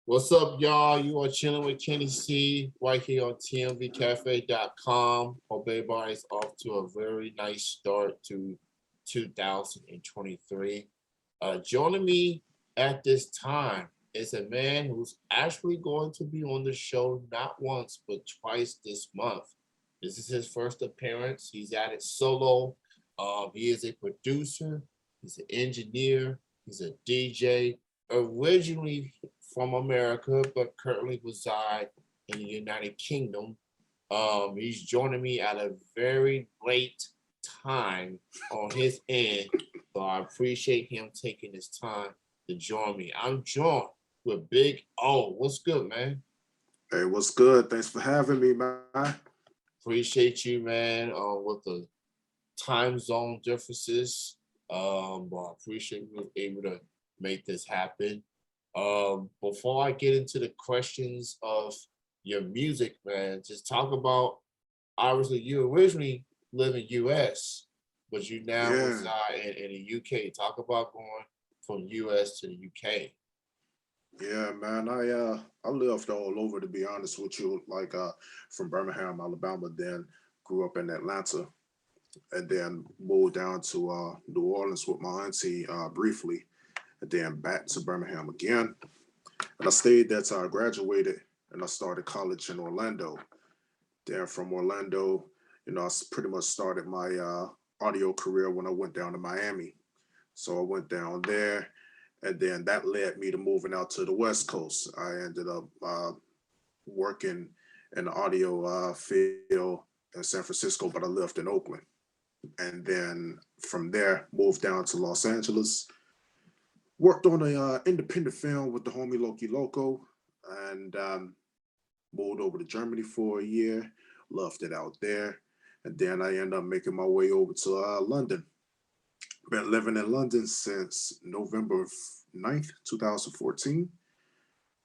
What's up, y'all? You are chilling with Kenny C right here on TMVCafe.com. Hope everybody's off to a very nice start to 2023. Joining me at this time is a man who's actually going to be on the show not once but twice this month. This is his first appearance. He's at it solo. He is a producer. He's an engineer. He's a DJ. Originally from America, but currently reside in the United Kingdom. He's joining me at a very late time on his end, so I appreciate him taking his time to join me. I'm joined with Big O. What's good, man? Hey, what's good? Thanks for having me, man. Appreciate you, man. With the time zone differences, but I appreciate you being able to make this happen. Before I get into the questions of your music, man, just talk about obviously you originally live in US, but you now Yeah, reside in the UK. Talk about going from US to the UK. yeah, man. I lived all over to be honest with you, like from Birmingham, Alabama, then grew up in Atlanta, and then moved down to New Orleans with my auntie briefly, and then back to Birmingham again. And I stayed there till I graduated, and I started college in Orlando. Then from Orlando, I pretty much started my audio career when I went down to Miami. So I went down there, and then that led me to moving out to the West Coast. I ended up working in the audio field in San Francisco, but I lived in Oakland. And then from there, moved down to Los Angeles, worked on a independent film with the homie Loki Loco, and moved over to Germany for a year, loved it out there. And then I ended up making my way over to London. Been living in London since November 9th, 2014,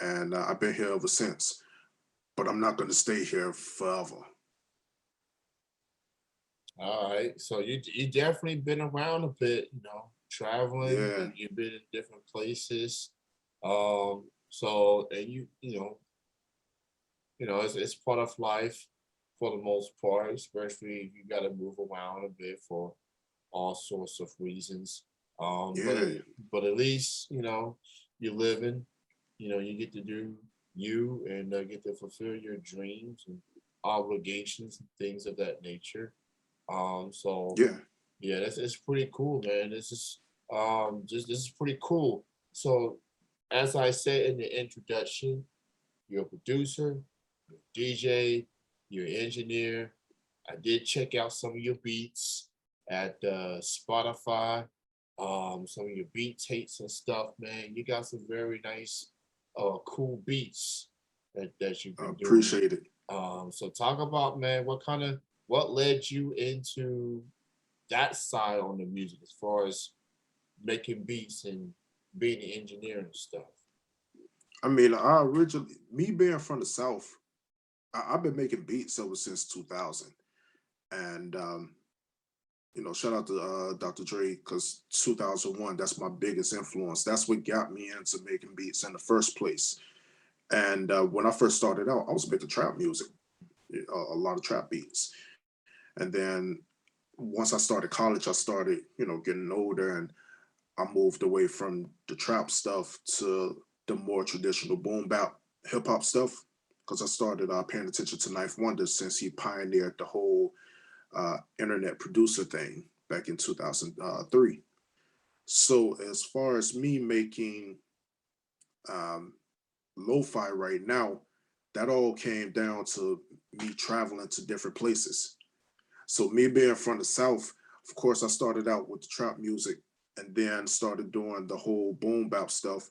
and I've been here ever since. But I'm not going to stay here forever. All right. So you definitely been around a bit, traveling. Yeah, You've been in different places. So and it's part of life for the most part, especially if you got to move around a bit for all sorts of reasons. Um, but yeah, but at least you're living. You get to do you and get to fulfill your dreams and obligations and things of that nature. So yeah. yeah, that's it's pretty cool, man. This is pretty cool. So as I said in the introduction, you're a producer, you're a DJ, you're an engineer. I did check out some of your beats at Spotify, some of your beat tapes and stuff, man. You got some very nice, cool beats that you've I been doing. appreciate it. So talk about, man, what led you into that side on the music as far as making beats and being an engineer and stuff. I mean, I originally, me being from the South, I've been making beats ever since 2000. And, shout out to Dr. Dre, because 2001, that's my biggest influence. That's what got me into making beats in the first place. And when I first started out, I was making trap music, a lot of trap beats. And then once I started college, I started, getting older, and I moved away from the trap stuff to the more traditional boom bap hip hop stuff because I started paying attention to Knife Wonder since he pioneered the whole internet producer thing back in 2003. So as far as me making um, lo-fi right now, that all came down to me traveling to different places. So me being from the South, of course, I started out with the trap music and then started doing the whole boom bap stuff.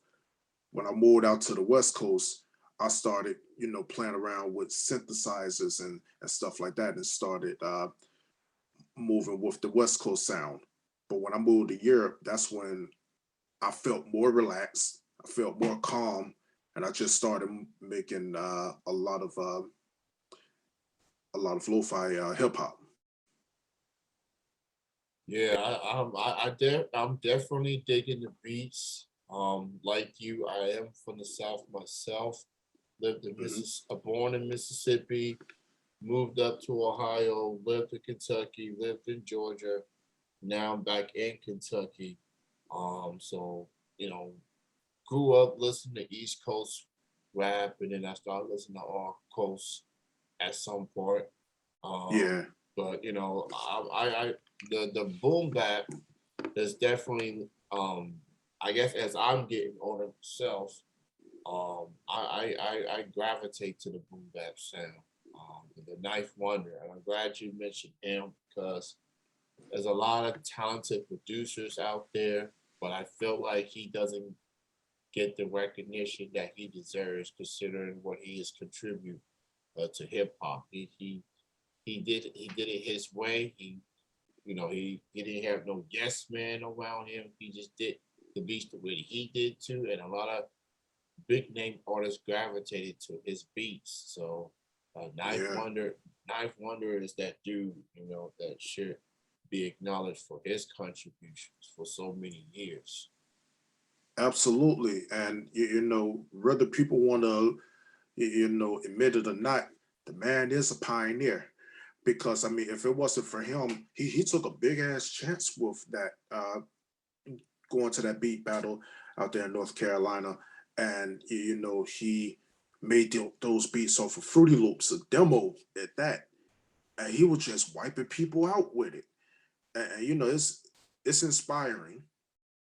When I moved out to the West Coast, I started, playing around with synthesizers and stuff like that and started moving with the West Coast sound. But when I moved to Europe, that's when I felt more relaxed. I felt more calm, and I just started making a lot of lo-fi hip hop. Yeah, I'm definitely digging the beats. Like you, I am from the South myself. Lived in Mhm. Born in Mississippi, moved up to Ohio, lived in Kentucky, lived in Georgia. Now I'm back in Kentucky. So you know, grew up listening to East Coast rap, and then I started listening to all coast at some point. Yeah, But I the boom bap is definitely I guess as I'm getting older myself, I gravitate to the boom bap sound. The Knife Wonder, and I'm glad you mentioned him because there's a lot of talented producers out there, but I feel like he doesn't get the recognition that he deserves considering what he has contributed to hip hop. He did it his way. He didn't have no yes man around him. He just did the beats the way he did too, and a lot of big name artists gravitated to his beats. So Knife yeah, Wonder, Knife Wonder is that dude, that should be acknowledged for his contributions for so many years. absolutely. And whether people want to, admit it or not, the man is a pioneer. Because I mean, if it wasn't for him, he took a big ass chance with that going to that beat battle out there in North Carolina, and he made those beats off of Fruity Loops, a demo at that, and he was just wiping people out with it. And it's inspiring.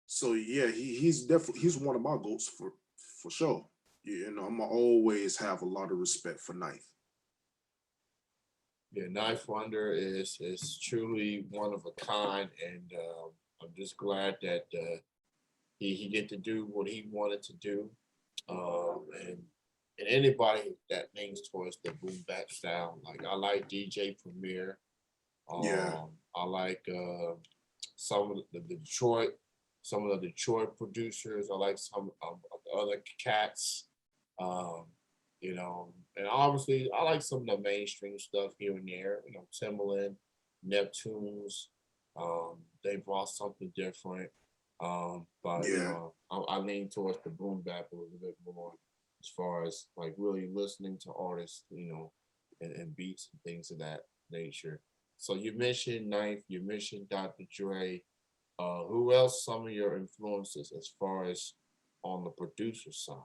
So yeah, he's definitely he's one of my goats for sure. I'm gonna always have a lot of respect for Knife. Yeah, Knife Wonder is truly one of a kind, and I'm just glad that he get to do what he wanted to do, and anybody that leans towards the boom bap style, like I like DJ Premier, Yeah, I like some of some of the Detroit producers. I like some of the other cats. Um, and obviously I like some of the mainstream stuff here and there. Timbaland, Neptunes. They brought something different. But yeah, I lean towards the boom bap a little bit more as far as like really listening to artists, and beats and things of that nature. So you mentioned Knife, you mentioned Dr. Dre. Who else? Some of your influences as far as on the producer side.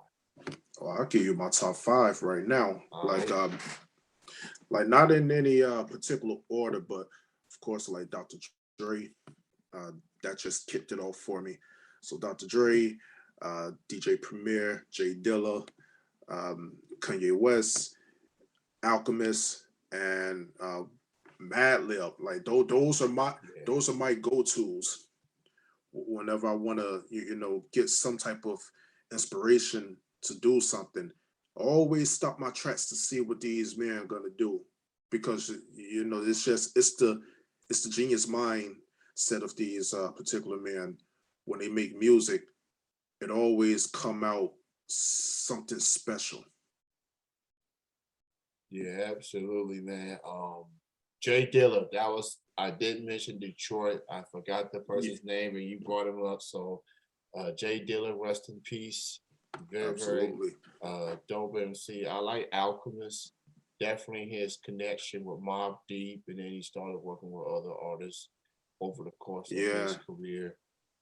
well, I'll give you my top five right now. All right. Like not in any particular order, but of course, like Dr. Dre, uh, that just kicked it off for me. So Dr. Dre, DJ Premier, Jay Dilla, Kanye West, Alchemist, and Madlib. Like Yeah. those are my go tos whenever I want to get some type of inspiration to do something. I always stop my tracks to see what these men are gonna do, because it's the genius mind set of these particular men. When they make music, it always come out something special. Yeah, absolutely, man. Jay Dilla, that was I did mention Detroit. I forgot the Yeah, person's name and you brought him up. So Jay Dilla, rest in peace. Very, very absolutely. dope MC. I like Alchemist. Definitely his connection with Mob Deep, and then he started working with other artists over the course of his Yeah, career.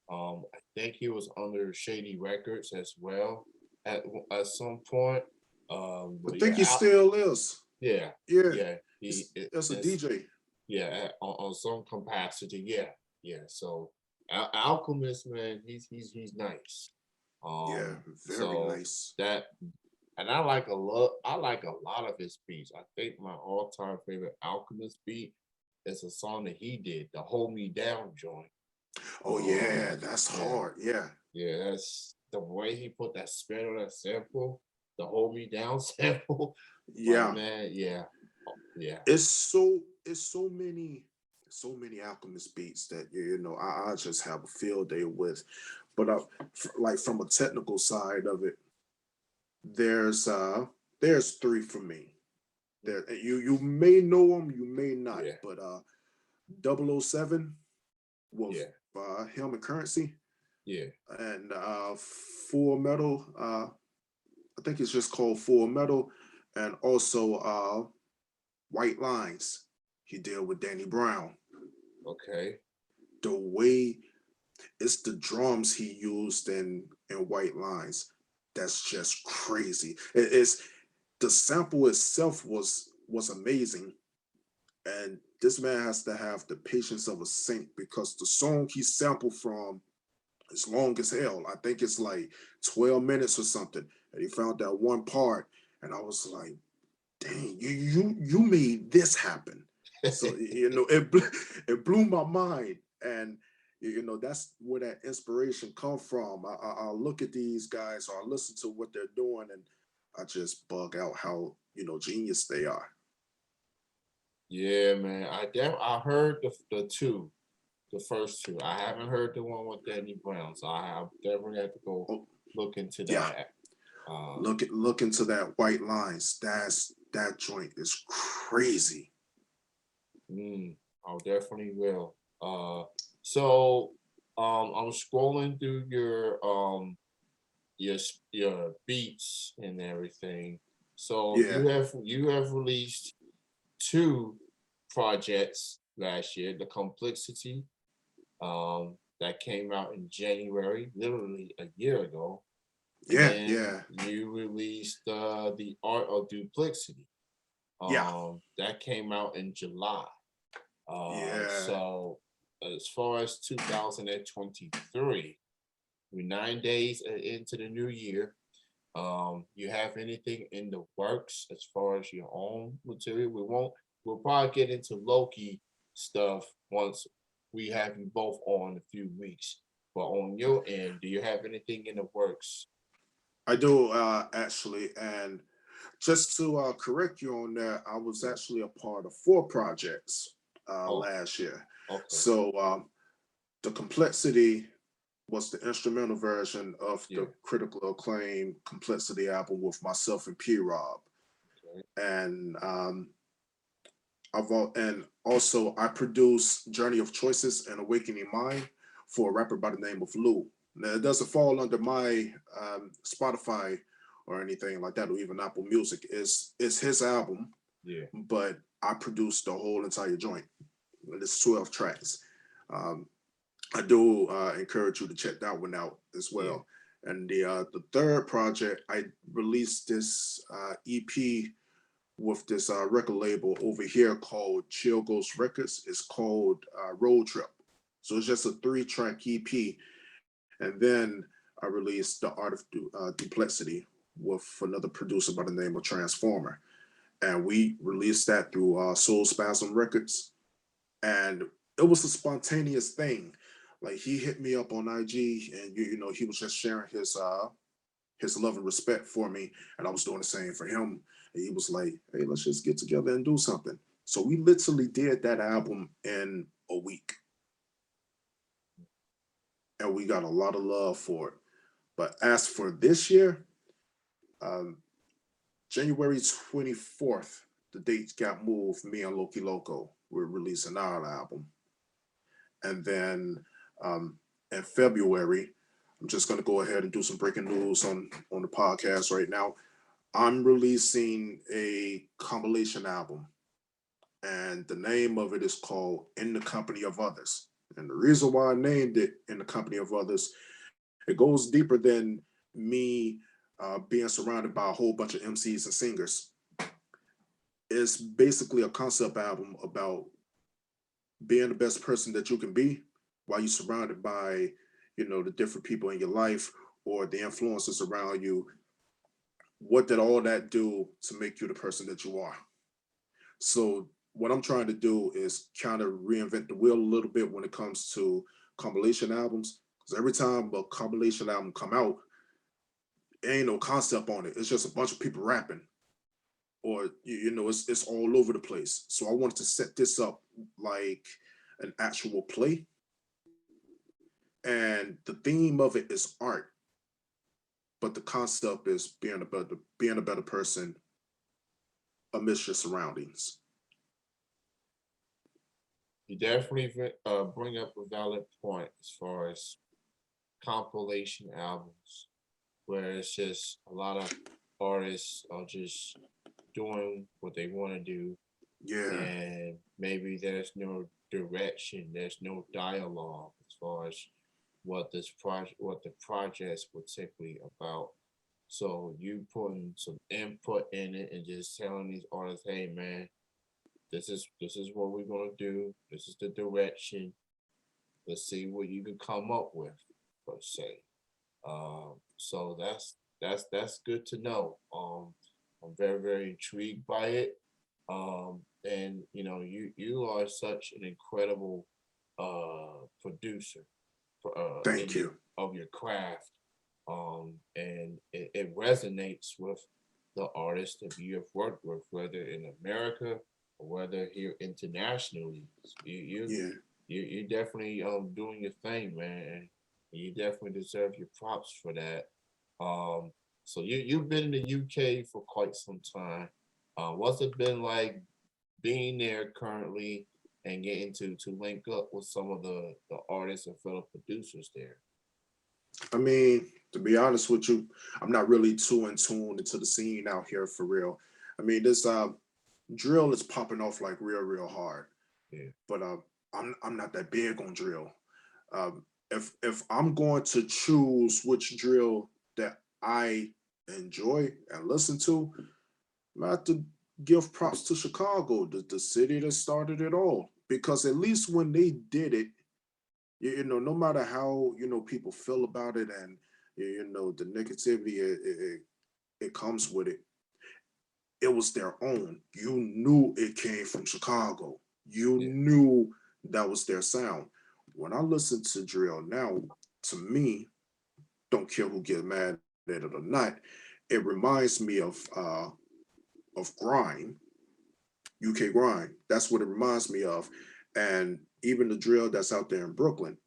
I think he was under Shady Records as well at some point. I But think yeah, he still is. yeah, Yeah, yeah. He it's it, as a it's DJ. yeah on some capacity. Yeah, yeah. So Alchemist, man, he's nice. Yeah, very So nice. that and I like a lot of his beats. I think my all-time favorite Alchemist beat is a song that he did, the Hold Me Down joint. Oh yeah, Um, that's yeah, hard. Yeah, yeah, that's the way he put that spin on that sample, the Hold Me Down sample. Like yeah. man, yeah, yeah, It's so many Alchemist beats that I just have a field day with. But like from a technical side of it, there's uh there's three for me. There you may know them, you may not, yeah, but 007 with yeah, him and Currency. Yeah. and Full Metal. I think it's just called Full Metal, and also White Lines. He did with Danny Brown. Okay. The way it's the drums he used in White Lines. That's just crazy. It's the sample itself was amazing, and this man has to have the patience of a saint because the song he sampled from is long as hell. I think it's like 12 minutes or something. And he found that one part, and I was like, dang, you made this happen. So it blew my mind, and that's where that inspiration come from. I look at these guys or I listen to what they're doing, and I just bug out how genius they are. Yeah, man. I heard the two, the first two. I haven't heard the one with Danny Brown, so I have definitely have to go Oh look into yeah, that. Um, look into that White Lines. That joint is crazy. I definitely will. So I'm scrolling through your beats and everything. So Yeah, you have released two projects last year. The Complexity, that came out in January, literally a year ago, and yeah, then yeah, you released the Art of Duplexity. yeah, That came out in July. yeah. So as far as 2023, we're 9 days into the new year. You have anything in the works as far as your own material? We'll probably get into Loki stuff once we have you both on in a few weeks. But on your end, do you have anything in the works? I do actually, and just to correct you on that, I was Yeah. actually a part of four projects Oh, last year. okay. So the Complexity was the instrumental version of the Yeah. critical acclaim Complexity album with myself and P Rob, Okay. and and also I produced Journey of Choices and Awakening Mind for a rapper by the name of Lou. Now it doesn't fall under my Spotify or anything like that, or even Apple Music. It's his album, Yeah. but I produced the whole entire joint. It's 12 tracks. Um, I do encourage you to check that one out as Yeah. well. And the third project, I released this EP with this record label over here called Chill Ghost Records. It's called Road Trip. So it's just a 3-track EP. And then I released The Art of Duplexity with another producer by the name of Transformer. And we released that through Soul Spasm Records. And it was a spontaneous thing. Like he hit me up on IG, and he was just sharing his love and respect for me, and I was doing the same for him. And he was like, "Hey, let's just get together and do something." So we literally did that album in a week, and we got a lot of love for it. But as for this year, um, January 24th, the dates got moved. Me and Loki Loco, we're releasing our album, and then um, in February, I'm just going to go ahead and do some breaking news on the podcast right now. I'm releasing a compilation album, and the name of it is called In the Company of Others. And the reason why I named it In the Company of Others, it goes deeper than me being surrounded by a whole bunch of MCs and singers. It's basically a concept album about being the best person that you can be while you're surrounded by, the different people in your life or the influences around you. What did all that do to make you the person that you are? So what I'm trying to do is kind of reinvent the wheel a little bit when it comes to compilation albums. Because every time a compilation album come out, there ain't no concept on it. It's just a bunch of people rapping, or it's all over the place. So I wanted to set this up like an actual play, and the theme of it is art, but the concept is being a better person amidst your surroundings. You definitely bring up a valid point as far as compilation albums where it's just a lot of artists are just doing what they want to do, Yeah, and maybe there's no direction, there's no dialogue as far as what the project's particularly about. So you putting some input in it and just telling these artists, hey man, this is what we're gonna do. This is the direction. Let's see what you can come up with, per se. So that's good to know. I'm very intrigued by it. And you know, you are such an incredible producer thank in your you. of your craft. And it resonates with the artists that you have worked with, whether in America or whether here internationally. You you Yeah, you definitely doing your thing, man. And you definitely deserve your props for that. Um, so you've been in the UK for quite some time. What's it been like being there currently and getting to link up with some of the artists and fellow producers there? I mean, to be honest with you, I'm not really too in tune into the scene out here for real. I mean, this drill is popping off like real hard, Yeah, but I'm not that big on drill. If I'm going to choose which drill that I enjoy and listen to, I have to give props to Chicago, the city that started it all. Because at least when they did it, you know, no matter how people feel about it, and you know the negativity it comes with it, it was their own. You knew it came from Chicago. You yeah, knew that was their sound. When I listen to drill now, to me, don't care who gets mad at it or not, it reminds me of grime, UK grime. That's what it reminds me of. And even the drill that's out there in Brooklyn,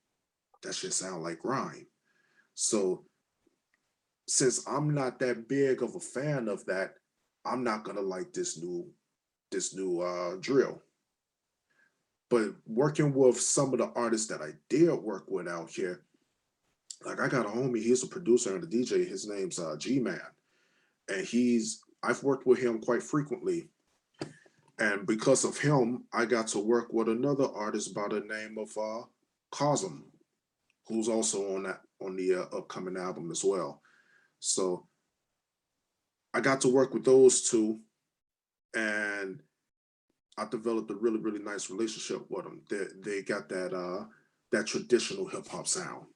that should sound like grime. So since I'm not that big of a fan of that, I'm not gonna like this new drill. But working with some of the artists that I did work with out here, like I got a homie, he's a producer and a DJ. His name's G Man, and I've worked with him quite frequently. And because of him, I got to work with another artist by the name of Cosm, who's also on the upcoming album as well. So I got to work with those two, and I developed a really nice relationship with them. They got that traditional hip hop sound,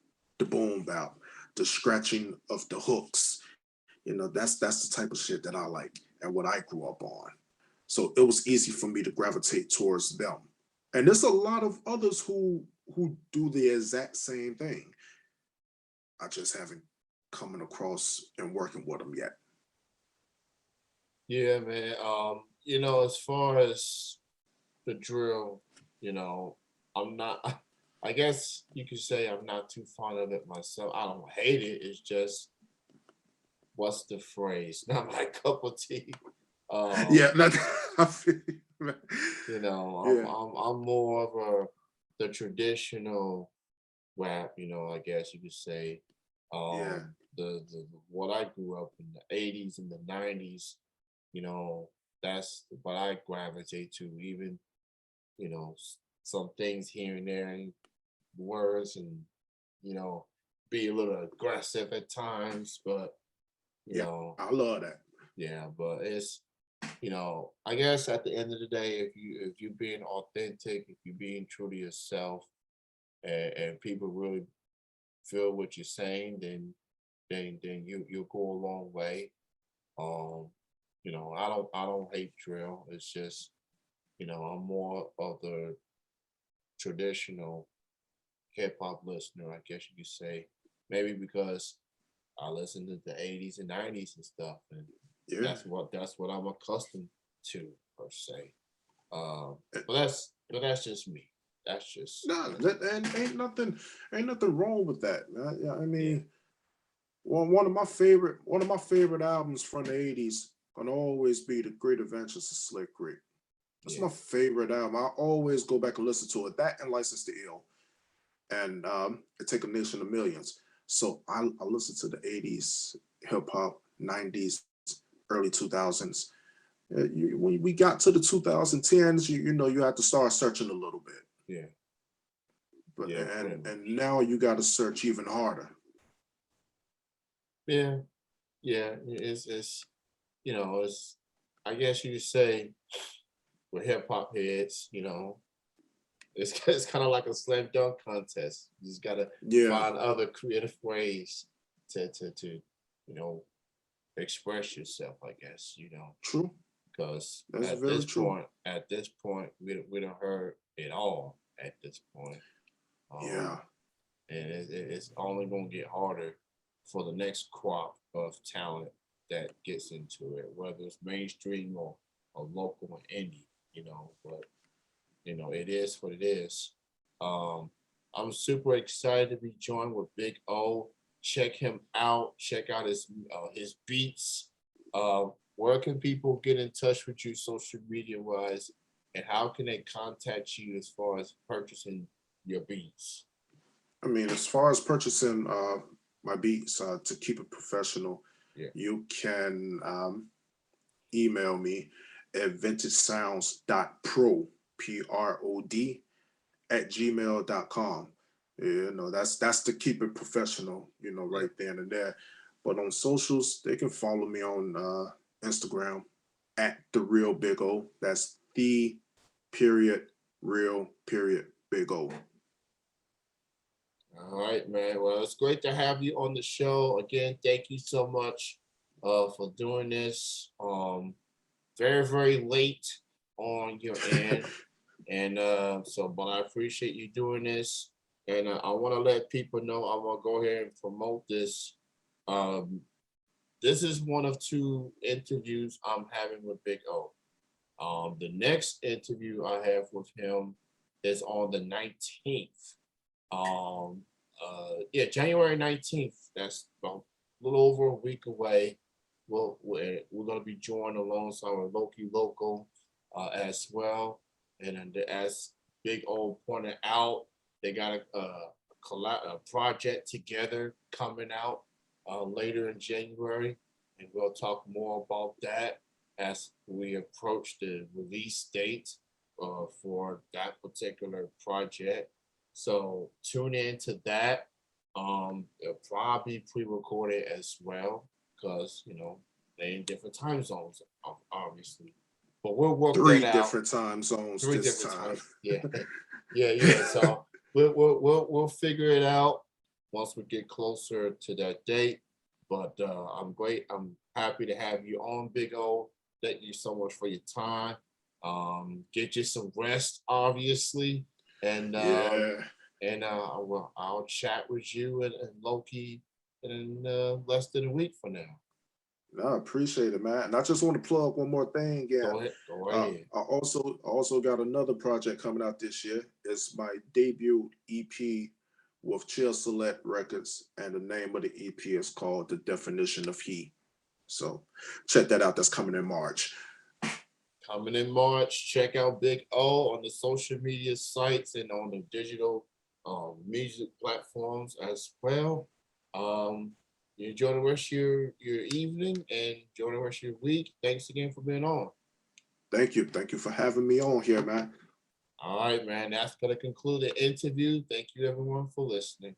the boom bap, the scratching of the hooks. You know, that's the type of shit that I like and what I grew up on. So it was easy for me to gravitate towards them. And there's a lot of others who do the exact same thing. I just haven't coming across and working with them yet. yeah, man. You know, as far as the drill, you know, I'm not. I guess you could say I'm not too fond of it myself. I don't hate it. It's just what's the phrase? Not my cup of tea. Yeah, Um, I feel you, man. you know, Yeah, I'm more of the traditional rap. You know, I guess you could say. yeah, The what I grew up in the '80s and the '90s. You know, that's what I gravitate to. Even you know some things here and there, and words, and you know, be a little aggressive at times, but you yeah. know, I love that. yeah, but it's you know, I guess at the end of the day, if you're being authentic, if you're being true to yourself, and people really feel what you're saying, then you'll go a long way. Um, you know, I don't hate drill. It's just you know I'm more of the traditional hip hop listener, I guess you could say. Maybe because I listened to the '80s and '90s and stuff, and Yeah. that's what I'm accustomed to per se. Eh, But that's just me. No, That's that and ain't nothing wrong with that. Man. Yeah, I yeah, mean, one of my favorite albums from the '80s gonna always be The Great Adventures of Slick Rick. That's yeah, my favorite album. I always go back and listen to it. That and License to Ill, and It Take a Nation of Millions. So I listen to the 80s hip hop, 90s, early 2000s. When we got to the 2010s, you know, you have to start searching a little bit. Yeah. But Yeah. Pretty much. and now you got to search even harder. Yeah. Yeah. It's you know, it's, I guess you could say, with hip hop heads, you know, it's kind of like a slam dunk contest. You just gotta Yeah, find other creative ways to you know, express yourself, I guess, you know, true. because That's very true. at this point, we don't heard it all at this point. Yeah. And it's only going to get harder for the next crop of talent that gets into it, whether it's mainstream or local and indie, you know. But you know, it is what it is. Um, I'm super excited to be joined with Big O. Check him out. Check out his beats. Where can people get in touch with you social media wise, and how can they contact you as far as purchasing your beats? I mean, as far as purchasing my beats to keep it professional, Yeah. you can email me at vintagesounds.pro, PROD, at gmail.com. You know, that's to keep it professional, you know, Yeah. right then and there. But on socials, they can follow me on Instagram at the real Big O. That's the period real period Big O. All right, man. Well, it's great to have you on the show again. Thank you so much for doing this. Very, very late on your end. And so, but I appreciate you doing this. And I want to let people know I'm going to go ahead and promote this. Um, this is one of two interviews I'm having with Big O. The next interview I have with him is on the 19th. Yeah, January 19th. That's about a little over a week away. We're going to be joined alongside with Loki Local as well. And as Big O pointed out, they got a project together coming out later in January. And we'll talk more about that as we approach the release date for that particular project. So tune in to that. It'll probably pre-recorded as well because you know they in different time zones, obviously. But we'll work that Three out. different time zones Three this different time. times. Yeah, yeah. So we'll figure it out once we get closer to that date. But I'm great. I'm happy to have you on, Big O. Thank you so much for your time. Get you some rest, obviously, and Yeah. I'll chat with you and Loki in less than a week from now. No, I appreciate it, man. And I just want to plug one more thing again. Go ahead. Go right ahead. I also got another project coming out this year. It's my debut EP with Chill Select Records, and the name of the EP is called The Definition of He. So check that out. That's coming in March. Coming in March. Check out Big O on the social media sites and on the digital music platforms as well. You enjoy the rest of your evening and enjoy the rest of your week. Thanks again for being on. Thank you. Thank you for having me on here, man. All right, man. That's going to conclude the interview. Thank you, everyone, for listening.